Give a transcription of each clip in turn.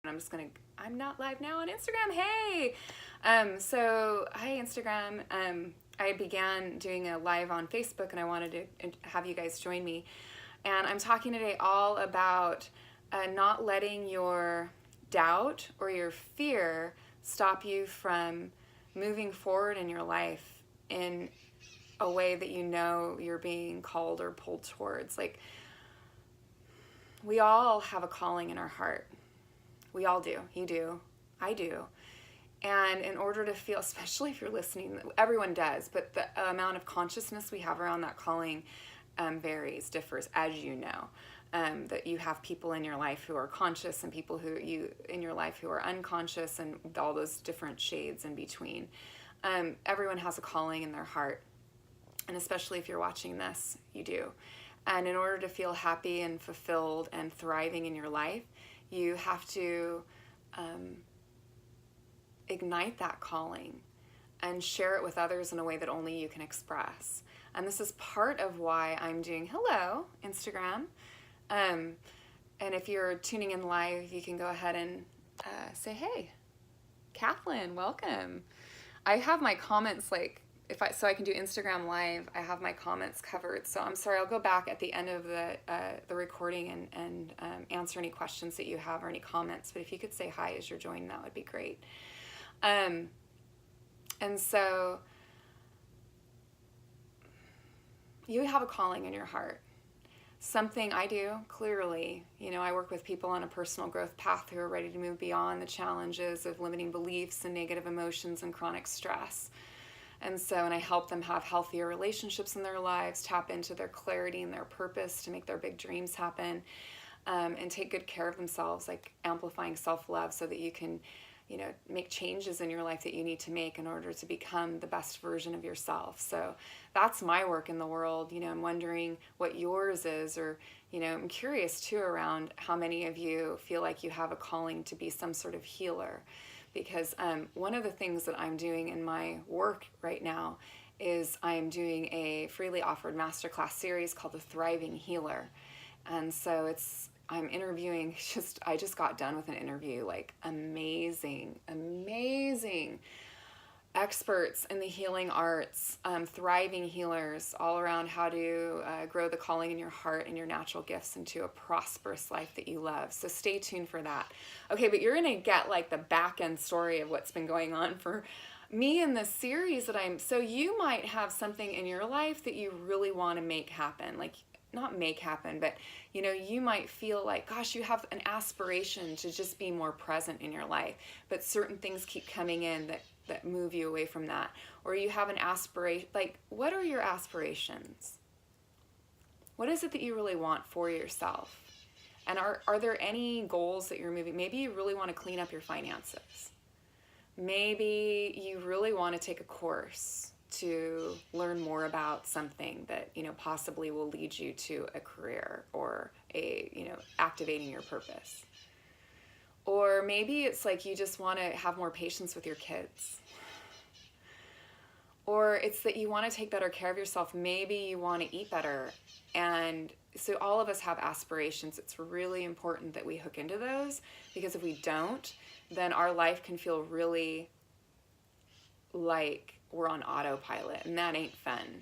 I'm not live now on Instagram. Hey! Hi Instagram. I began doing a live on Facebook and I wanted to have you guys join me. And I'm talking today all about not letting your doubt or your fear stop you from moving forward in your life in a way that you know you're being called or pulled towards. Like, we all have a calling in our heart. We all do. You do. I do. And in order to feel, especially if you're listening, everyone does, but the amount of consciousness we have around that calling varies, differs, as you know. That you have people in your life who are conscious and people in your life who are unconscious, and all those different shades in between. Everyone has a calling in their heart. And especially if you're watching this, you do. And in order to feel happy and fulfilled and thriving in your life, you have to ignite that calling and share it with others in a way that only you can express. And this is part of why I'm doing hello, Instagram. And if you're tuning in live, you can go ahead and say, hey, Kathleen, welcome. I have my comments so I can do Instagram live, I have my comments covered. So I'm sorry, I'll go back at the end of the recording and answer any questions that you have or any comments. But if you could say hi as you're joining, that would be great. And so you have a calling in your heart. Something I do, clearly. I work with people on a personal growth path who are ready to move beyond the challenges of limiting beliefs and negative emotions and chronic stress. And I help them have healthier relationships in their lives, tap into their clarity and their purpose to make their big dreams happen, and take good care of themselves, like amplifying self-love so that you can, make changes in your life that you need to make in order to become the best version of yourself. So that's my work in the world. I'm wondering what yours is, or, I'm curious too around how many of you feel like you have a calling to be some sort of healer. Because one of the things that I'm doing in my work right now is I'm doing a freely offered masterclass series called The Thriving Healer. And so I'm interviewing, I just got done with an interview, like amazing experts in the healing arts, thriving healers all around how to grow the calling in your heart and your natural gifts into a prosperous life that you love. So stay tuned for that. Okay, but you're going to get like the back end story of what's been going on for me in this series so you might have something in your life that you really want to make happen. Like, not make happen, but you might feel like, gosh, you have an aspiration to just be more present in your life, but certain things keep coming in that move you away from that. Or you have an aspiration, like, what are your aspirations? What is it that you really want for yourself? And are there any goals that you're moving? Maybe you really want to clean up your finances. Maybe you really want to take a course to learn more about something that, possibly will lead you to a career or activating your purpose. Or maybe it's like you just want to have more patience with your kids. Or it's that you want to take better care of yourself. Maybe you want to eat better. And so all of us have aspirations. It's really important that we hook into those, because if we don't, then our life can feel really like we're on autopilot, and that ain't fun.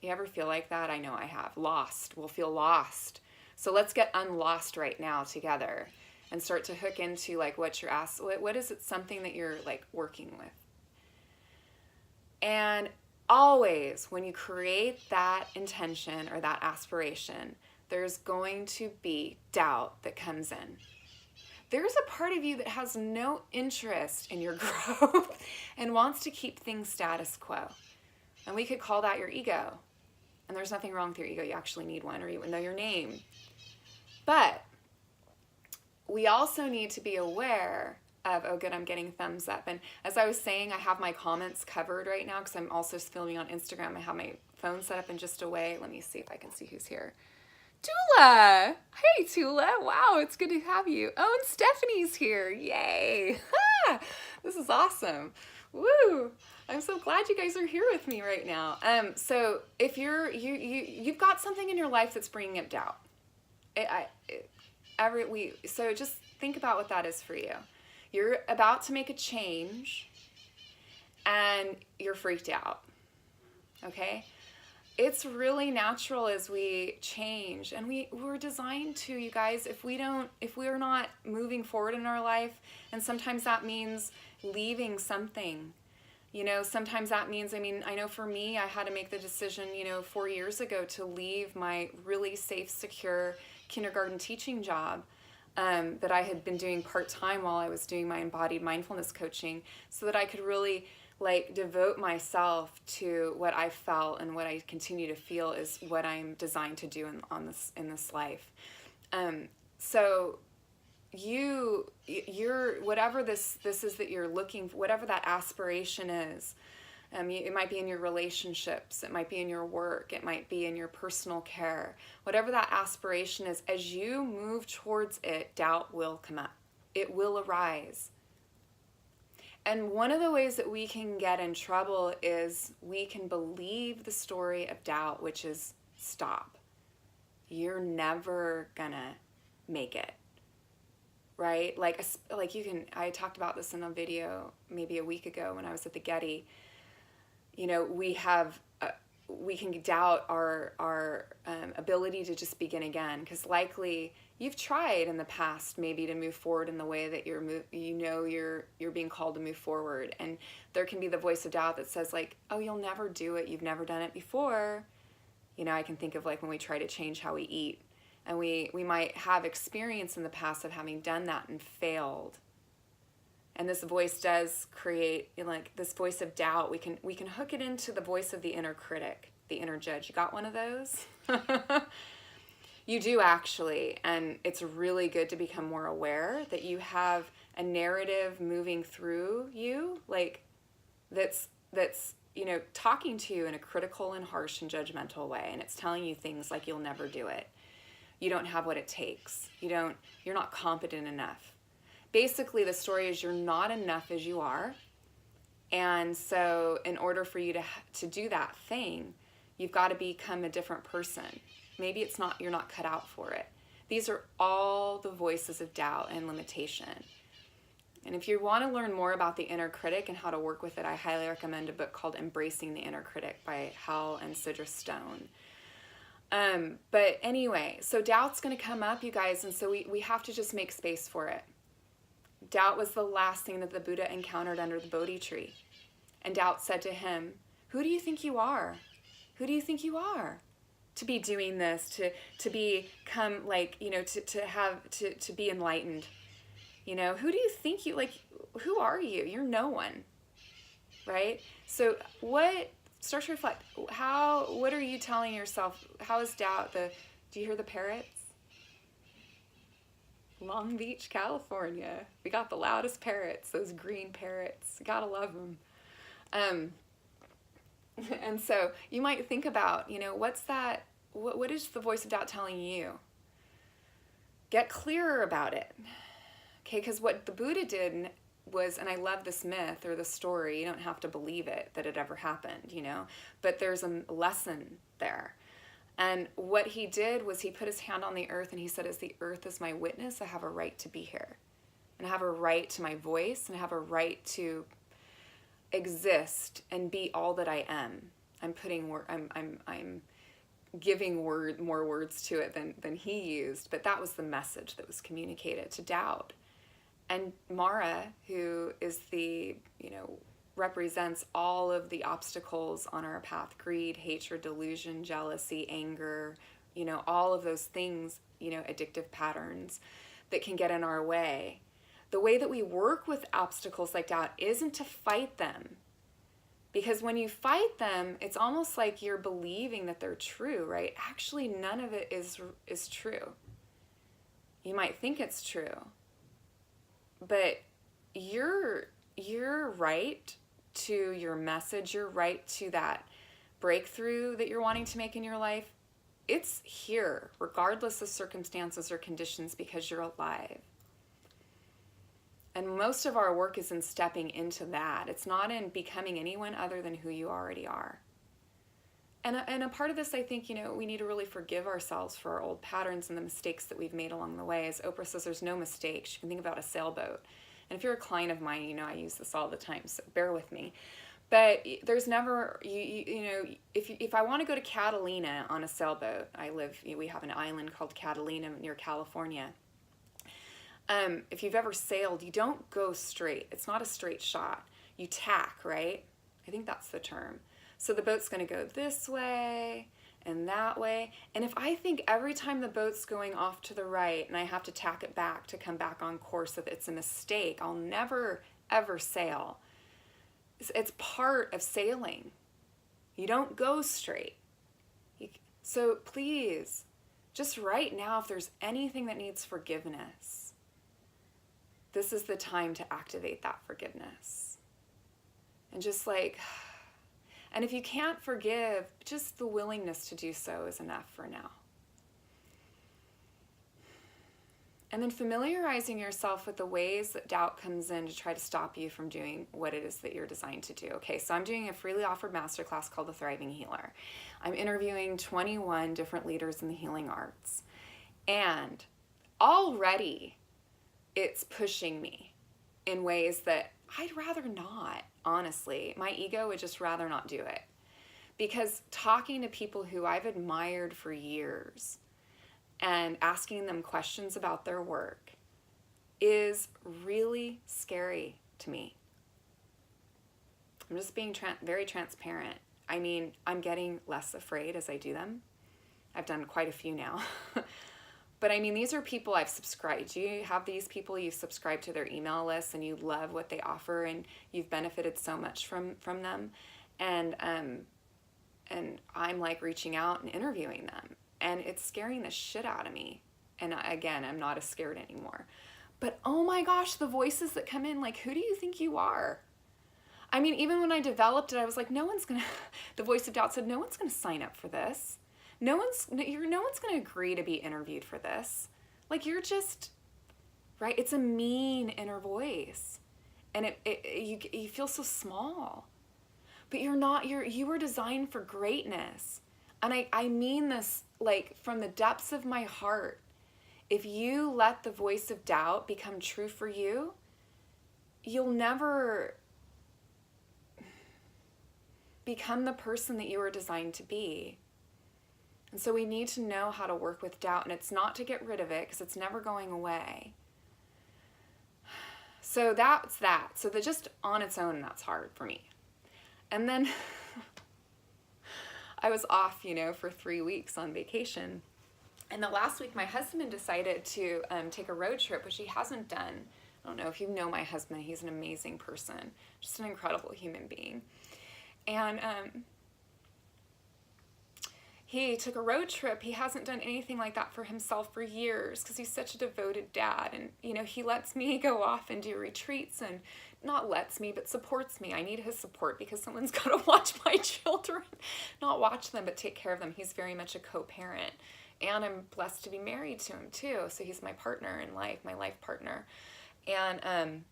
You ever feel like that? I know I have. Lost. We'll feel lost. So let's get unlost right now together and start to hook into like what is it, something that you're like working with. And always when you create that intention or that aspiration, there's going to be doubt that comes in. There's a part of you that has no interest in your growth and wants to keep things status quo. And we could call that your ego. And there's nothing wrong with your ego. You actually need one, or you know your name. But we also need to be aware of, oh good, I'm getting thumbs up. And as I was saying, I have my comments covered right now because I'm also filming on Instagram. I have my phone set up in just a way. Let me see if I can see who's here. Tula! Hey, Tula. Wow, it's good to have you. Oh, and Stephanie's here. Yay. This is awesome. Woo! I'm so glad you guys are here with me right now. So if you've got something in your life that's bringing up doubt. So just think about what that is for you. You're about to make a change and you're freaked out. Okay? It's really natural as we change, and we're designed to, you guys, if we're not moving forward in our life, and sometimes that means leaving something. Sometimes that means, I know for me, I had to make the decision, 4 years ago to leave my really safe, secure kindergarten teaching job that I had been doing part-time while I was doing my embodied mindfulness coaching, so that I could really devote myself to what I felt and what I continue to feel is what I'm designed to do in this life. So you're whatever this is that you're looking for, whatever that aspiration is. It might be in your relationships, it might be in your work, it might be in your personal care. Whatever that aspiration is, as you move towards it, doubt will come up. It will arise. And one of the ways that we can get in trouble is we can believe the story of doubt, which is stop. You're never gonna make it, right? I talked about this in a video maybe a week ago when I was at the Getty. We can doubt our ability to just begin again, because likely you've tried in the past maybe to move forward in the way that you're being called to move forward, and there can be the voice of doubt that says oh, you'll never do it, you've never done it before. I can think of when we try to change how we eat, and we might have experience in the past of having done that and failed. And this voice does create this voice of doubt. We can hook it into the voice of the inner critic, the inner judge. You got one of those? You do, actually. And it's really good to become more aware that you have a narrative moving through you, that's talking to you in a critical and harsh and judgmental way. And it's telling you things like you'll never do it. You don't have what it takes. You're not competent enough. Basically, the story is you're not enough as you are. And so in order for you to do that thing, you've got to become a different person. Maybe you're not cut out for it. These are all the voices of doubt and limitation. And if you want to learn more about the inner critic and how to work with it, I highly recommend a book called Embracing the Inner Critic by Hal and Sidra Stone. But anyway, so doubt's going to come up, you guys, and so we have to just make space for it. Doubt was the last thing that the Buddha encountered under the Bodhi tree. And doubt said to him, who do you think you are? Who do you think you are? To be doing this, to become to be enlightened. Who do you think who are you? You're no one. Right? So start to reflect. What are you telling yourself? How is doubt do you hear the parrots? Long Beach, California. We got the loudest parrots, those green parrots. Gotta love them. And so you might think about, what's that? What is the voice of doubt telling you? Get clearer about it. Okay, because what the Buddha did was, and I love this myth or the story, you don't have to believe it, that it ever happened, but there's a lesson there. And what he did was he put his hand on the earth and he said, as the earth is my witness, I have a right to be here. And I have a right to my voice, and I have a right to exist and be all that I am. I'm giving more words to it than he used, but that was the message that was communicated to doubt. And Mara, who is represents all of the obstacles on our path, greed, hatred, delusion, jealousy, anger, all of those things, addictive patterns that can get in our way. The way that we work with obstacles like doubt isn't to fight them. Because when you fight them, it's almost like you're believing that they're true, right? Actually, none of it is true. You might think it's true, but you're right to your message, you're right to that breakthrough that you're wanting to make in your life. It's here, regardless of circumstances or conditions, because you're alive. And most of our work is in stepping into that. It's not in becoming anyone other than who you already are. And a part of this, I think, we need to really forgive ourselves for our old patterns and the mistakes that we've made along the way. As Oprah says, there's no mistakes. You can think about a sailboat. And if you're a client of mine, I use this all the time, so bear with me. But there's never, if I want to go to Catalina on a sailboat, we have an island called Catalina near California. If you've ever sailed, you don't go straight. It's not a straight shot. You tack, right? I think that's the term. So the boat's going to go this way and that way. And if I think every time the boat's going off to the right and I have to tack it back to come back on course, that it's a mistake, I'll never, ever sail. It's part of sailing. You don't go straight. So please, just right now, if there's anything that needs forgiveness, this is the time to activate that forgiveness. And just and if you can't forgive, just the willingness to do so is enough for now. And then familiarizing yourself with the ways that doubt comes in to try to stop you from doing what it is that you're designed to do. Okay, so I'm doing a freely offered masterclass called The Thriving Healer. I'm interviewing 21 different leaders in the healing arts. And already it's pushing me in ways that I'd rather not, honestly. My ego would just rather not do it. Because talking to people who I've admired for years and asking them questions about their work is really scary to me. I'm just being very transparent. I mean, I'm getting less afraid as I do them. I've done quite a few now. But I mean, these are people I've subscribed. You have these people you've subscribed to their email list and you love what they offer and you've benefited so much from them. And I'm reaching out and interviewing them. And it's scaring the shit out of me. And again, I'm not as scared anymore. But oh my gosh, the voices that come in, who do you think you are? I mean, even when I developed it, I was like, the voice of doubt said, no one's gonna sign up for this. No one's gonna agree to be interviewed for this. You're just, right? It's a mean inner voice. And you feel so small. But you're not, you were designed for greatness. And I mean this from the depths of my heart. If you let the voice of doubt become true for you, you'll never become the person that you were designed to be. And so we need to know how to work with doubt, and it's not to get rid of it because it's never going away. So that's that. So that just on its own, that's hard for me. And then I was off, for 3 weeks on vacation. And the last week, my husband decided to take a road trip, which he hasn't done. I don't know if you know my husband. He's an amazing person, just an incredible human being. And he took a road trip. He hasn't done anything like that for himself for years because he's such a devoted dad. And, he lets me go off and do retreats and not lets me, but supports me. I need his support because someone's got to watch my children. Not watch them, but take care of them. He's very much a co-parent. And I'm blessed to be married to him too. So he's my partner in life, my life partner. And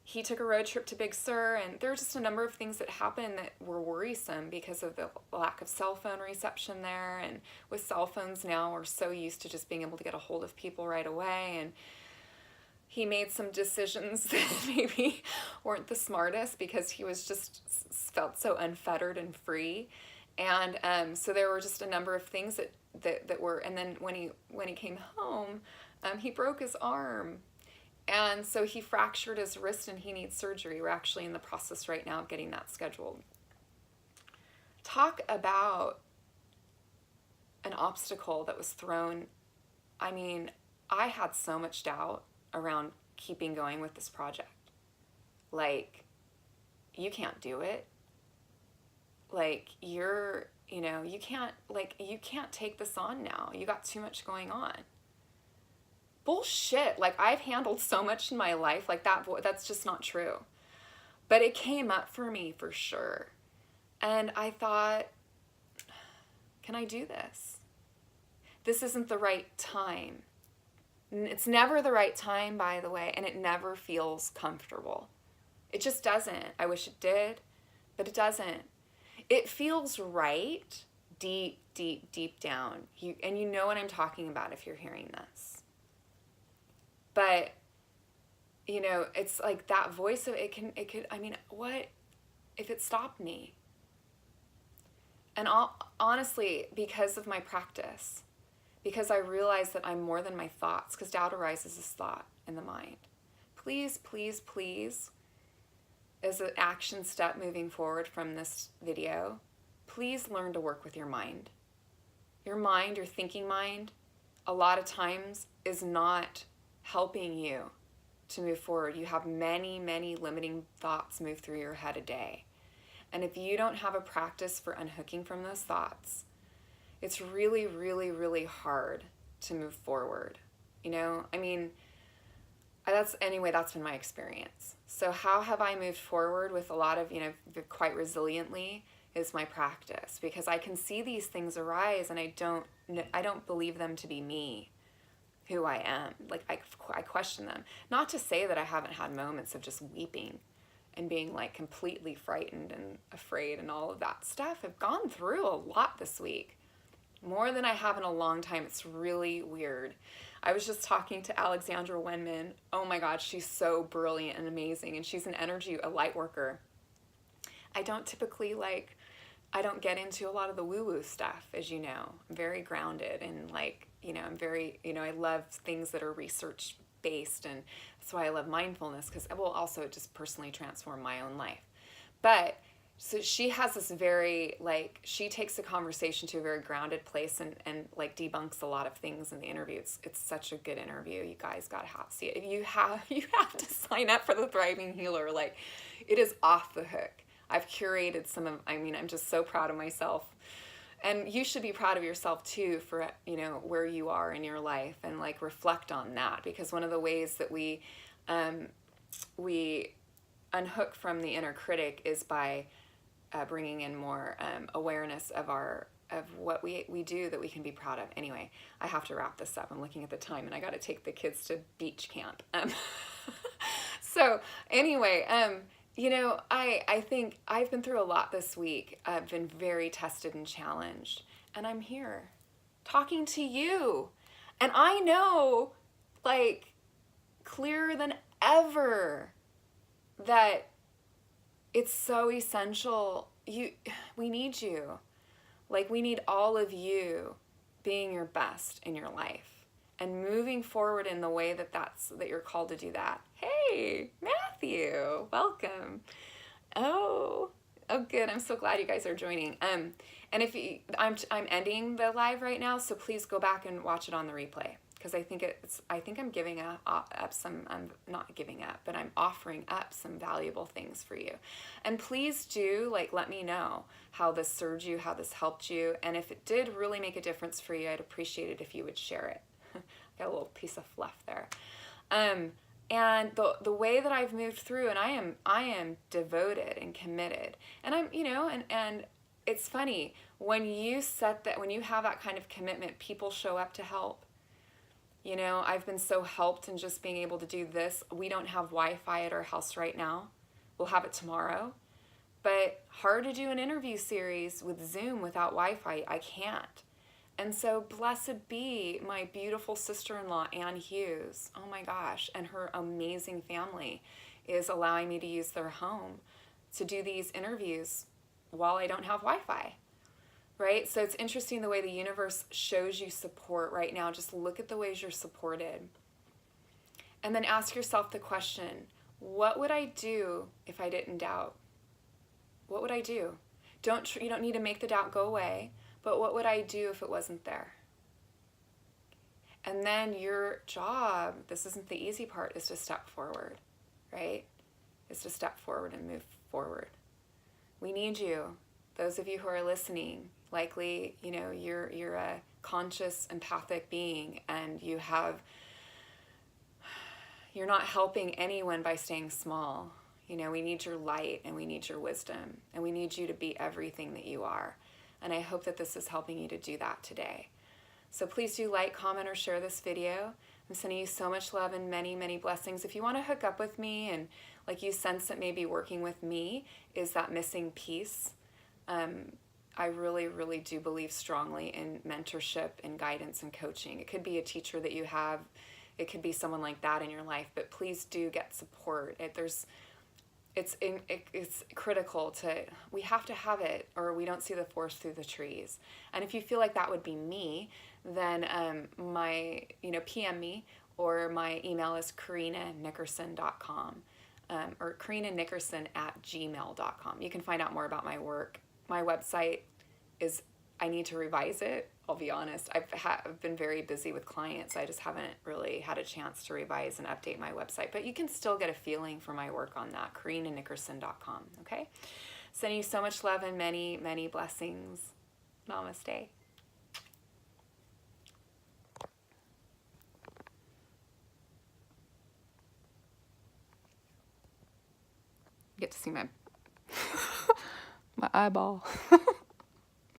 he took a road trip to Big Sur, and there were just a number of things that happened that were worrisome because of the lack of cell phone reception there. And with cell phones now, we're so used to just being able to get a hold of people right away. And he made some decisions that maybe weren't the smartest because he was just felt so unfettered and free. And so there were just a number of things that were, and then when he came home, he broke his arm. And so he fractured his wrist and he needs surgery. We're actually in the process right now of getting that scheduled. Talk about an obstacle that was thrown. I mean, I had so much doubt around keeping going with this project. You can't do it. You can't take this on now. You got too much going on. Bullshit. I've handled so much in my life. That's just not true. But it came up for me for sure. And I thought, can I do this? This isn't the right time. It's never the right time, by the way, and it never feels comfortable. It just doesn't. I wish it did, but it doesn't. It feels right deep, deep, deep down. And you know what I'm talking about if you're hearing this. But, you know, it's like that voice of I mean, what if it stopped me? And honestly, because of my practice, because I realize that I'm more than my thoughts, because doubt arises as thought in the mind. Please, please, please, as an action step moving forward from this video, please learn to work with your mind. Your mind, your thinking mind, a lot of times is not helping you to move forward. You have many, many limiting thoughts move through your head a day. And if you don't have a practice for unhooking from those thoughts, it's really, really, really hard to move forward. You know, I mean, that's been my experience. So how have I moved forward with a lot of, you know, quite resiliently is my practice, because I can see these things arise and I don't believe them to be me, who I am. Like I question them. Not to say that I haven't had moments of just weeping and being like completely frightened and afraid and all of that stuff. I've gone through a lot this week. More than I have in a long time. It's really weird. I was just talking to Alexandra Wenman. Oh my God, she's so brilliant and amazing. And she's a light worker. I don't typically I don't get into a lot of the woo-woo stuff, as you know. I'm very grounded and I'm very, I love things that are research based, and that's why I love mindfulness, because it will also just personally transform my own life. But so she has this very, she takes the conversation to a very grounded place and debunks a lot of things in the interview. It's such a good interview. You guys gotta see it. You have to sign up for the Thriving Healer. It is off the hook. I've curated I'm just so proud of myself. And you should be proud of yourself too for, where you are in your life, and reflect on that, because one of the ways that we unhook from the inner critic is by bringing in more awareness of what we do that we can be proud of. Anyway, I have to wrap this up. I'm looking at the time and I got to take the kids to beach camp. So anyway, I think I've been through a lot this week. I've been very tested and challenged, and I'm here talking to you. And I know, clearer than ever, that it's so essential. We need you. We need all of you being your best in your life and moving forward in the way that you're called to do that. Hey, Matthew, welcome. Oh, good. I'm so glad you guys are joining. And if I'm ending the live right now, so please go back and watch it on the replay, because I think I'm giving up some. I'm not giving up, but I'm offering up some valuable things for you. And please do let me know how this served you, how this helped you, and if it did really make a difference for you, I'd appreciate it if you would share it. Got a little piece of fluff there. And the way that I've moved through, and I am devoted and committed, and I'm, and it's funny when you have that kind of commitment, people show up to help. I've been so helped in just being able to do this. We don't have Wi-Fi at our house right now. We'll have it tomorrow. But hard to do an interview series with Zoom without Wi-Fi. I can't. And so blessed be my beautiful sister-in-law, Ann Hughes, oh my gosh, and her amazing family is allowing me to use their home to do these interviews while I don't have Wi-Fi, right? So it's interesting the way the universe shows you support right now. Just look at the ways you're supported. And then ask yourself the question, what would I do if I didn't doubt? What would I do? You don't need to make the doubt go away. But what would I do if it wasn't there? And then your job, this isn't the easy part, is to step forward, right? Is to step forward and move forward. We need you. Those of you who are listening, likely, you're a conscious, empathic being, and you're not helping anyone by staying small. We need your light, and we need your wisdom, and we need you to be everything that you are. And I hope that this is helping you to do that today. So please do like, comment, or share this video. I'm sending you so much love and many, many blessings. If you want to hook up with me and you sense that maybe working with me is that missing piece, I really, really do believe strongly in mentorship and guidance and coaching. It could be a teacher that you have, it could be someone like that in your life, but please do get support. It's critical we have to have it, or we don't see the forest through the trees. And if you feel like that would be me, then PM me, or my email is KarinaNickerson.com, or KarinaNickerson@gmail.com. You can find out more about my work. My website is, I need to revise it. I'll be honest. I've been very busy with clients. I just haven't really had a chance to revise and update my website. But you can still get a feeling for my work on that, KarinaNickerson.com. Okay? Sending you so much love and many, many blessings. Namaste. You get to see my eyeball.